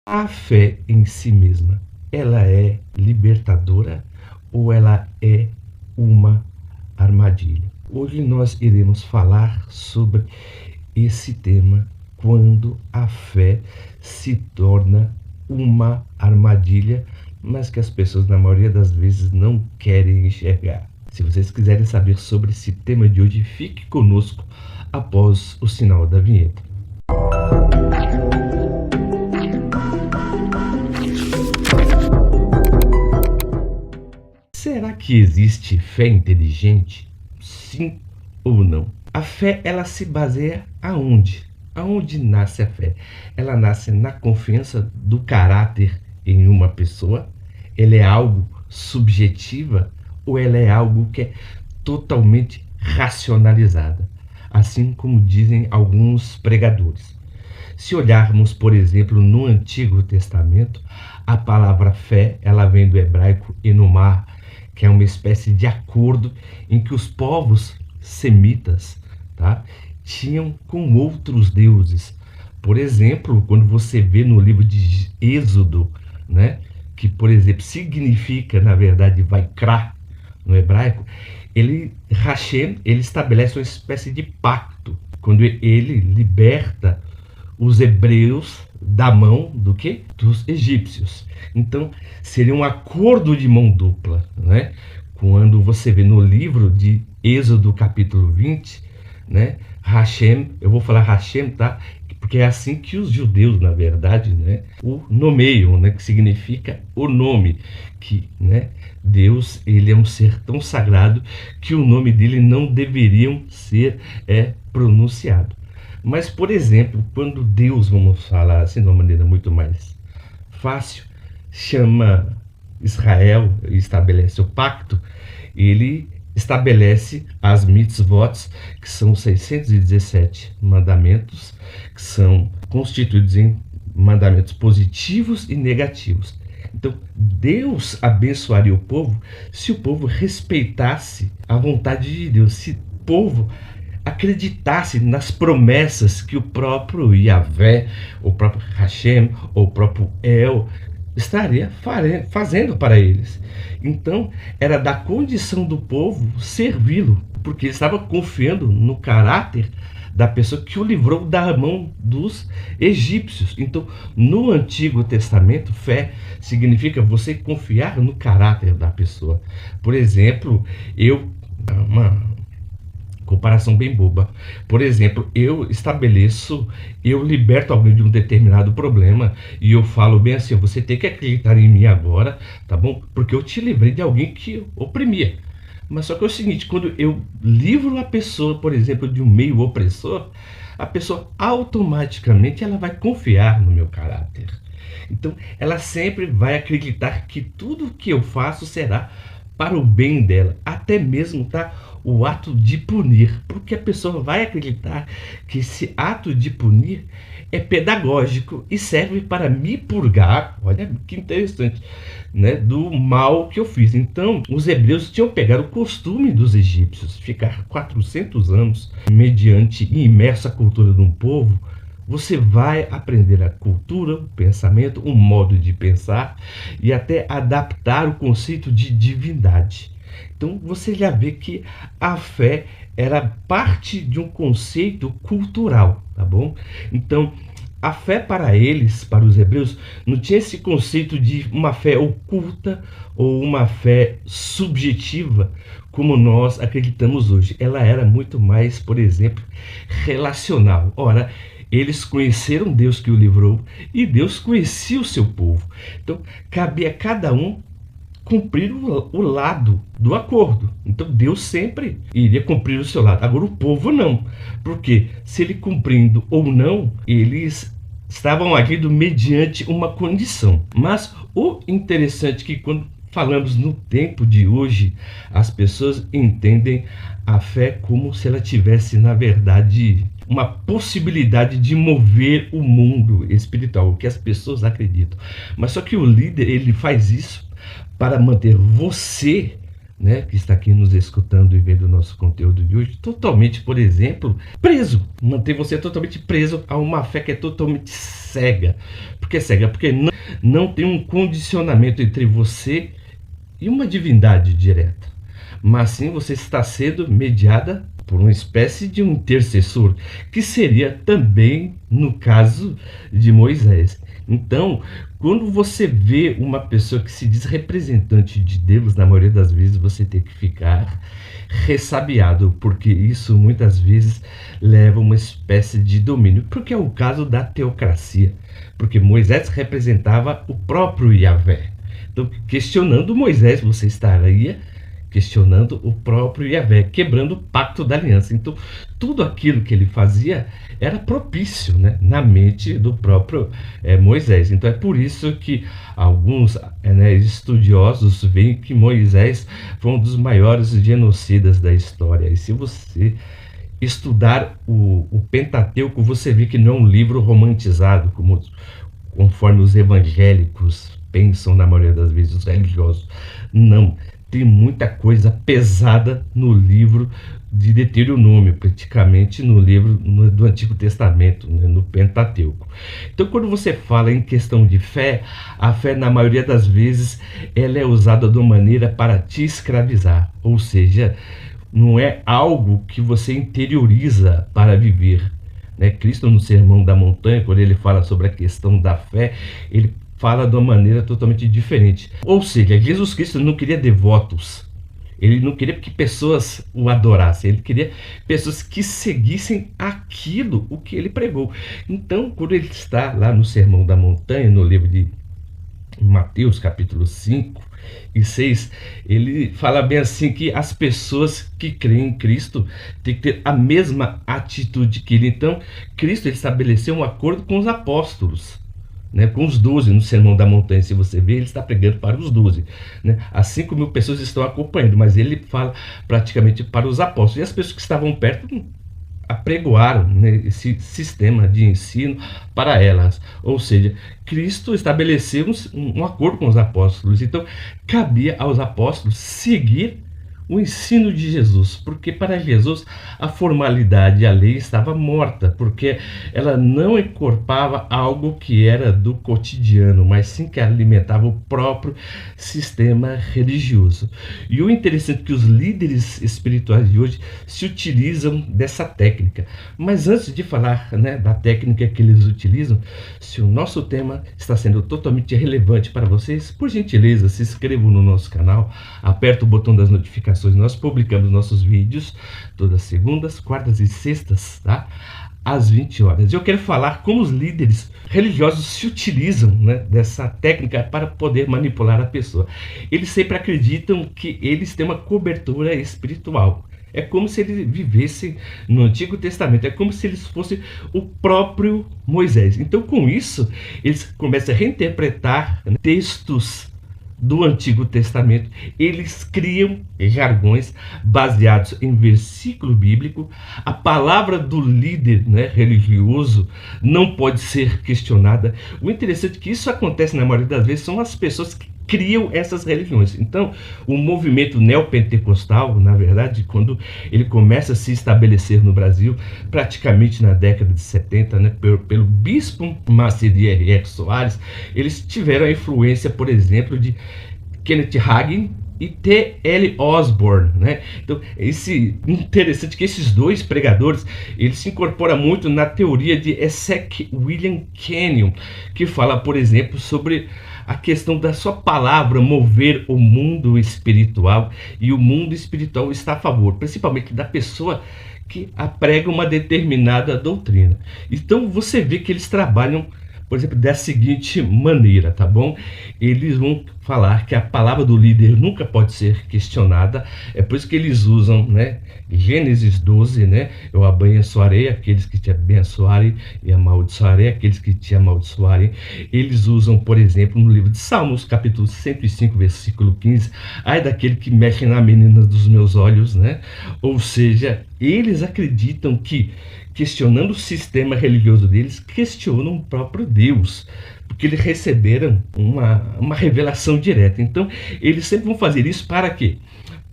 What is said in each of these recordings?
A fé em si mesma, ela é libertadora ou ela é uma armadilha? Hoje nós iremos falar sobre esse tema, quando a fé se torna uma armadilha, mas que as pessoas na maioria das vezes não querem enxergar. Se vocês quiserem saber sobre esse tema de hoje, fique conosco após o sinal da vinheta. Será que existe fé inteligente? Sim ou não? A fé, ela se baseia aonde? Aonde nasce a fé? Ela nasce na confiança do caráter em uma pessoa? Ela é algo subjetiva ou ela é algo que é totalmente racionalizada? Assim como dizem alguns pregadores. Se olharmos, por exemplo, no Antigo Testamento, a palavra fé, ela vem do hebraico enumar, que é uma espécie de acordo em que os povos semitas, tá, tinham com outros deuses. Por exemplo, quando você vê no livro de Êxodo, né, que, por exemplo, significa, na verdade, Vaikra, no hebraico, Hashem, ele estabelece uma espécie de pacto, quando ele liberta os hebreus da mão do quê? Dos egípcios. Então, seria um acordo de mão dupla, né? Quando você vê no livro de Êxodo, capítulo 20, né? Hashem, eu vou falar Hashem, tá? Porque é assim que os judeus, na verdade, né, o nomeiam, né, que significa o nome, que, né, Deus, ele é um ser tão sagrado que o nome dele não deveria ser pronunciado. Mas, por exemplo, quando Deus, vamos falar assim de uma maneira muito mais fácil, chama Israel e estabelece o pacto, ele estabelece as mitzvot, que são 617 mandamentos, que são constituídos em mandamentos positivos e negativos. Então, Deus abençoaria o povo se o povo respeitasse a vontade de Deus, se o povo acreditasse nas promessas que o próprio Yahvé, o próprio Hashem, ou o próprio El estaria fazendo para eles. Então, era da condição do povo servi-lo, porque ele estava confiando no caráter da pessoa que o livrou da mão dos egípcios. Então, no Antigo Testamento, fé significa você confiar no caráter da pessoa. Por exemplo, uma comparação bem boba. Por exemplo, eu liberto alguém de um determinado problema e eu falo bem assim, você tem que acreditar em mim agora, tá bom? Porque eu te livrei de alguém que oprimia. Mas só que é o seguinte, quando eu livro a pessoa, por exemplo, de um meio opressor, a pessoa automaticamente ela vai confiar no meu caráter. Então, ela sempre vai acreditar que tudo que eu faço será para o bem dela, até mesmo, tá, o ato de punir, porque a pessoa vai acreditar que esse ato de punir é pedagógico e serve para me purgar, olha que interessante, né, do mal que eu fiz. Então, os hebreus tinham pegado o costume dos egípcios, ficar 400 anos mediante imersa cultura de um povo. Você vai aprender a cultura, o pensamento, um modo de pensar e até adaptar o conceito de divindade. Então você já vê que a fé era parte de um conceito cultural, tá bom? Então a fé para eles, para os hebreus, não tinha esse conceito de uma fé oculta ou uma fé subjetiva como nós acreditamos hoje. Ela era muito mais, por exemplo, relacional. Ora, eles conheceram Deus que o livrou e Deus conhecia o seu povo. Então, cabia a cada um cumprir o lado do acordo. Então, Deus sempre iria cumprir o seu lado. Agora, o povo não. Porque se ele cumprindo ou não, eles estavam agindo mediante uma condição. Mas o interessante é que quando falamos no tempo de hoje, as pessoas entendem a fé como se ela tivesse, na verdade, uma possibilidade de mover o mundo espiritual, o que as pessoas acreditam. Mas só que o líder, ele faz isso para manter você né, que está aqui nos escutando e vendo o nosso conteúdo de hoje, totalmente, por exemplo, preso. Manter você totalmente preso a uma fé que é totalmente cega. Por que cega? Porque não tem um condicionamento entre você e uma divindade direta. Mas sim você está sendo mediada por uma espécie de um intercessor, que seria também no caso de Moisés. Então, quando você vê uma pessoa que se diz representante de Deus, na maioria das vezes você tem que ficar ressabiado, porque isso muitas vezes leva a uma espécie de domínio, porque é o caso da teocracia, porque Moisés representava o próprio Yahvé. Então, questionando Moisés, você estaria questionando o próprio Yahvé, quebrando o pacto da aliança. Então, tudo aquilo que ele fazia era propício, né, na mente do próprio Moisés. Então, é por isso que alguns estudiosos veem que Moisés foi um dos maiores genocidas da história. E se você estudar o Pentateuco, você vê que não é um livro romantizado, conforme os evangélicos pensam na maioria das vezes, os religiosos. Não, tem muita coisa pesada no livro de Deuteronômio, praticamente no livro do Antigo Testamento, né, no Pentateuco. Então, quando você fala em questão de fé, a fé, na maioria das vezes, ela é usada de uma maneira para te escravizar, ou seja, não é algo que você interioriza para viver. Né? Cristo, no Sermão da Montanha, quando ele fala sobre a questão da fé, ele fala de uma maneira totalmente diferente. Ou seja, Jesus Cristo não queria devotos. Ele não queria que pessoas o adorassem. Ele queria pessoas que seguissem aquilo, o que ele pregou. Então, quando ele está lá no Sermão da Montanha, no livro de Mateus, capítulo 5 e 6, ele fala bem assim que as pessoas que creem em Cristo têm que ter a mesma atitude que ele. Então, Cristo ele estabeleceu um acordo com os apóstolos, né, com os 12 no Sermão da Montanha. Se você ver, ele está pregando para os 12, né? As 5.000 pessoas estão acompanhando, mas ele fala praticamente para os apóstolos. E as pessoas que estavam perto apregoaram, né, esse sistema de ensino para elas. Ou seja, Cristo estabeleceu um acordo com os apóstolos. Então, cabia aos apóstolos seguir o ensino de Jesus, porque para Jesus a formalidade, a lei estava morta, porque ela não encorpava algo que era do cotidiano, mas sim que alimentava o próprio sistema religioso. E o interessante é que os líderes espirituais de hoje se utilizam dessa técnica. Mas antes de falar, né, da técnica que eles utilizam, se o nosso tema está sendo totalmente relevante para vocês, por gentileza, se inscrevam no nosso canal, aperta o botão das notificações. Nós publicamos nossos vídeos todas segundas, quartas e sextas, tá? Às 20 horas. Eu quero falar como os líderes religiosos se utilizam, né, dessa técnica para poder manipular a pessoa. Eles sempre acreditam que eles têm uma cobertura espiritual. É como se eles vivessem no Antigo Testamento, é como se eles fossem o próprio Moisés. Então, com isso, eles começam a reinterpretar, né, textos do Antigo Testamento. Eles criam jargões baseados em versículo bíblico. A palavra do líder, né, religioso não pode ser questionada. O interessante é que isso acontece na maioria das vezes são as pessoas que criam essas religiões. Então, o movimento neopentecostal, na verdade, quando ele começa a se estabelecer no Brasil, praticamente na década de 70, né, pelo bispo Maceri R.R. Soares, eles tiveram a influência, por exemplo, de Kenneth Hagin e T.L. Osborne, né? Então, interessante que esses dois pregadores, eles se incorporam muito na teoria de Esek William Kenyon, que fala, por exemplo, sobre a questão da sua palavra mover o mundo espiritual, e o mundo espiritual está a favor, principalmente da pessoa que aprega uma determinada doutrina. Então você vê que eles trabalham, por exemplo, da seguinte maneira, tá bom? Eles vão falar que a palavra do líder nunca pode ser questionada. É por isso que eles usam, né, Gênesis 12, né? Eu abençoarei aqueles que te abençoarem e amaldiçoarei aqueles que te amaldiçoarem. Eles usam, por exemplo, no livro de Salmos, capítulo 105, versículo 15, ai daquele que mexe na menina dos meus olhos, né? Ou seja, eles acreditam que, questionando o sistema religioso deles, questionam o próprio Deus, porque eles receberam uma revelação direta. Então, eles sempre vão fazer isso para quê?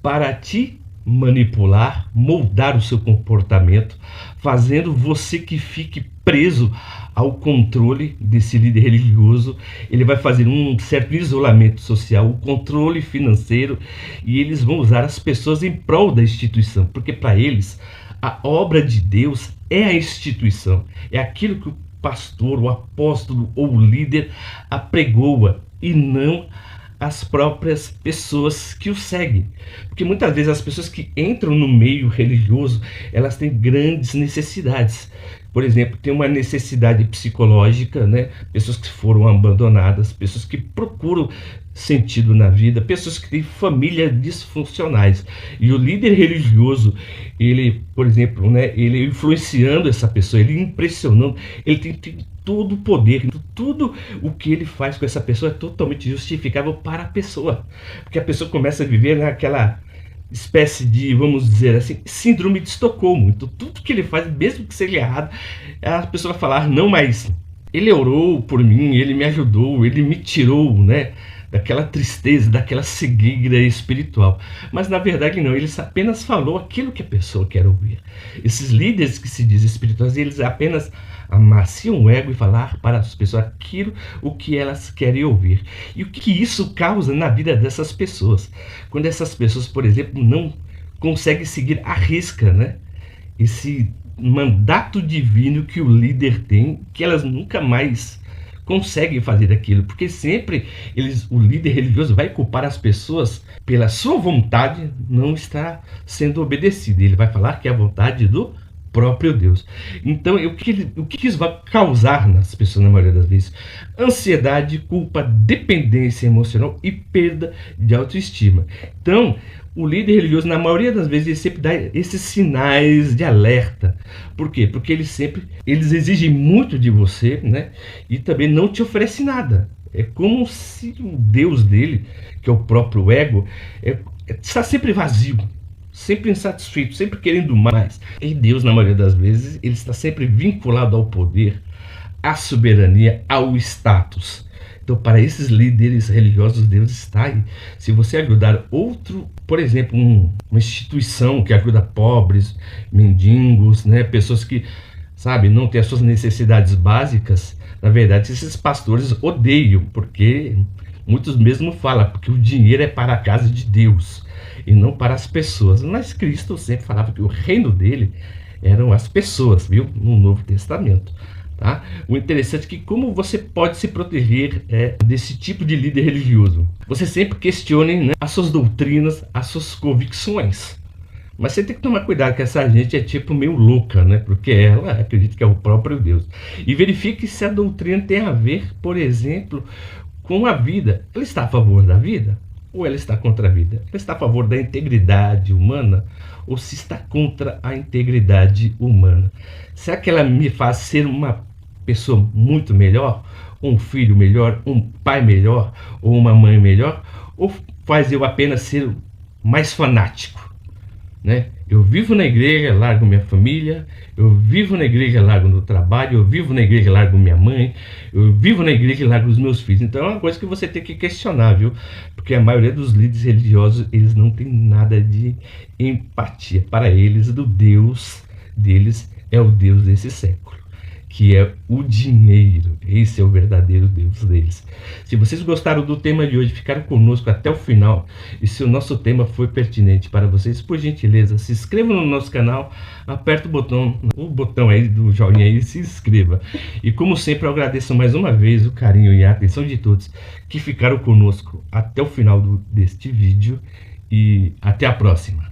para te manipular, moldar o seu comportamento, fazendo você que fique preso ao controle desse líder religioso. Ele vai fazer um certo isolamento social, o controle financeiro, e eles vão usar as pessoas em prol da instituição, porque para eles a obra de Deus é a instituição, é aquilo que o pastor, o apóstolo ou o líder apregoa, e não as próprias pessoas que o seguem. Porque muitas vezes as pessoas que entram no meio religioso, elas têm grandes necessidades. Por exemplo, tem uma necessidade psicológica, né? Pessoas que foram abandonadas, pessoas que procuram sentido na vida, pessoas que têm famílias disfuncionais. E o líder religioso, ele, por exemplo, né, ele influenciando essa pessoa, ele impressionando, ele tem todo o poder, tudo o que ele faz com essa pessoa é totalmente justificável para a pessoa, porque a pessoa começa a viver naquela espécie de, vamos dizer assim, síndrome de Estocolmo. Então tudo que ele faz, mesmo que seja errado, a pessoa vai falar, não, mas ele orou por mim, ele me ajudou, ele me tirou, né, daquela tristeza, daquela cegueira espiritual. Mas na verdade não, ele apenas falou aquilo que a pessoa quer ouvir. Esses líderes que se dizem espirituais, eles apenas amaciam o ego e falar para as pessoas aquilo o que elas querem ouvir. E o que isso causa na vida dessas pessoas? Quando essas pessoas, por exemplo, não conseguem seguir à risca, né, esse mandato divino que o líder tem, que elas nunca mais conseguem fazer aquilo, porque sempre o líder religioso vai culpar as pessoas pela sua vontade não estar sendo obedecida. Ele vai falar que é a vontade do próprio Deus. Então, o que isso vai causar nas pessoas, na maioria das vezes? Ansiedade, culpa, dependência emocional e perda de autoestima. Então, o líder religioso, na maioria das vezes, ele sempre dá esses sinais de alerta. Por quê? Porque eles exigem muito de você, né? E também não te oferece nada. É como se o Deus dele, que é o próprio ego, está sempre vazio, sempre insatisfeito, sempre querendo mais. E Deus, na maioria das vezes, ele está sempre vinculado ao poder, à soberania, ao status. Então, para esses líderes religiosos, Deus está aí. Se você ajudar outro, por exemplo, uma instituição que ajuda pobres, mendigos, né, pessoas que, sabe, não têm as suas necessidades básicas, na verdade, esses pastores odeiam, porque muitos mesmo falam, porque o dinheiro é para a casa de Deus e não para as pessoas. Mas Cristo sempre falava que o reino dele eram as pessoas, viu? No Novo Testamento. Tá? O interessante é que como você pode se proteger desse tipo de líder religioso. Você sempre questione, né, as suas doutrinas, as suas convicções. Mas você tem que tomar cuidado que essa gente é tipo meio louca, né? Porque ela acredita que é o próprio Deus. E verifique se a doutrina tem a ver, por exemplo, com a vida. Ela está a favor da vida? Ou ela está contra a vida? Ela está a favor da integridade humana? Ou se está contra a integridade humana? Será que ela me faz ser uma pessoa muito melhor? Um filho melhor? Um pai melhor? Ou uma mãe melhor? Ou faz eu apenas ser mais fanático? Né? Eu vivo na igreja, largo minha família, eu vivo na igreja, largo no trabalho, eu vivo na igreja, largo minha mãe, eu vivo na igreja e largo os meus filhos. Então é uma coisa que você tem que questionar, viu? Porque a maioria dos líderes religiosos, eles não têm nada de empatia. Para eles, o Deus deles é o Deus desse século, que é o dinheiro. Esse é o verdadeiro Deus deles. Se vocês gostaram do tema de hoje, ficaram conosco até o final, e se o nosso tema foi pertinente para vocês, por gentileza, se inscreva no nosso canal, aperta o botão aí do joinha aí e se inscreva. E como sempre, eu agradeço mais uma vez o carinho e a atenção de todos que ficaram conosco até o final deste vídeo, e até a próxima.